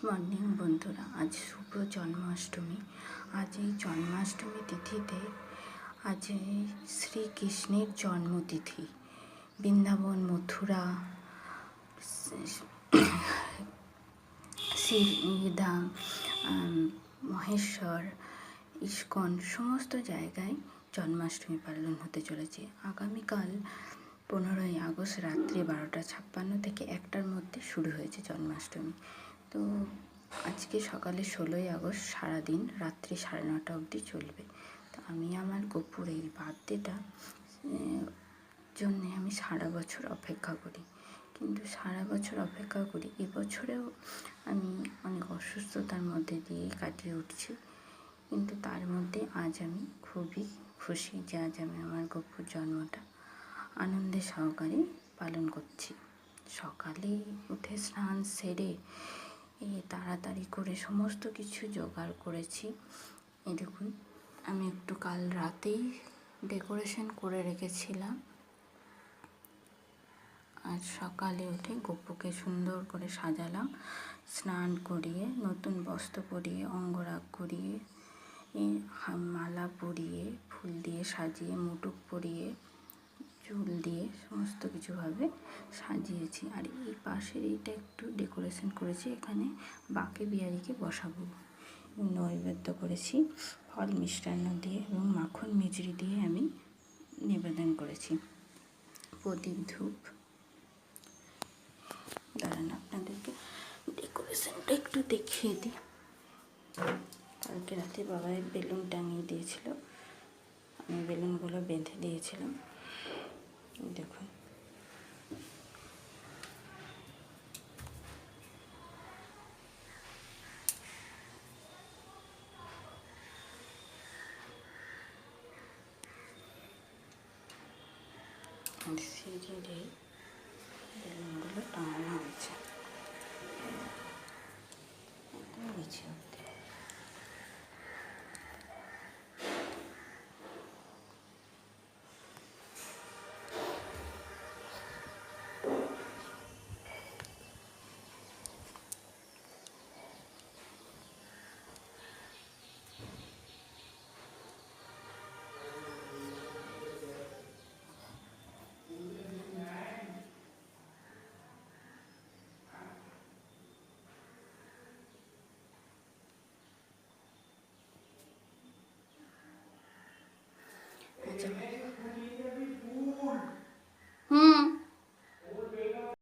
Morning বন্ধুরা, আজ শুভ জন্মাষ্টমী। আজ এই জন্মাষ্টমী তিথিতে আজ শ্রীকৃষ্ণের জন্মতিথি। বৃন্দাবন, মথুরা, শ্রীধাম, মহেশ্বর, ইস্কন সমস্ত জায়গায় জন্মাষ্টমী পালন হতে চলেছে। আগামীকাল 15ই আগস্ট রাত্রি 12:56 থেকে 1টার মধ্যে শুরু হয়েছে জন্মাষ্টমী। তো আজকে সকালে 16ই আগস্ট সারাদিন রাত্রি 9:30 অবধি চলবে। তো আমি আমার গপুর এই বার্থডেটা জন্যে আমি সারা বছর অপেক্ষা করি, কিন্তু সারা বছর অপেক্ষা করি, এবছরেও আমি অনেক অসুস্থতার মধ্যে দিয়ে কাটিয়ে উঠছি। কিন্তু তার মধ্যে আজ আমি খুবই খুশি যে আজ আমি আমার গপুর জন্মটা আনন্দের সহকারে পালন করছি। সকালে উঠে স্নান সেরে তাড়াতাড়ি করে সমস্ত কিছু জোগাড় করেছি। এই দেখুন, আমি একটু কাল রাতেই ডেকোরেশন করে রেখেছিলাম। আজ সকালে উঠে গপুকে সুন্দর করে সাজালাম, স্নান করিয়ে, নতুন বস্ত্র পরিয়ে, অঙ্গরাগ করিয়ে, মালা পরিয়ে, ফুল দিয়ে সাজিয়ে, মুটুক পরিয়ে, চুল দিয়ে সমস্ত কিছুভাবে সাজিয়েছি। আর এই পাশের এইটা একটু ডেকোরেশন করেছি, এখানে বাঁকে বিহারীকে বসাবো। নৈবেদ্য করেছি ফল মিষ্টান্ন দিয়ে এবং মাখন মিজরি দিয়ে আমি নিবেদন করেছি। প্রদীপ, ধূপ। দাঁড়ান, আপনাদেরকে ডেকোরেশনটা একটু দেখিয়ে দিই। কালকে রাতে বাবাই বেলুন টাঙিয়ে দিয়েছিল, আমি বেলুনগুলো বেঁধে দিয়েছিলাম। দেখুন, সিঁড়িতে বেলুনগুলো টাঙানো হয়েছে।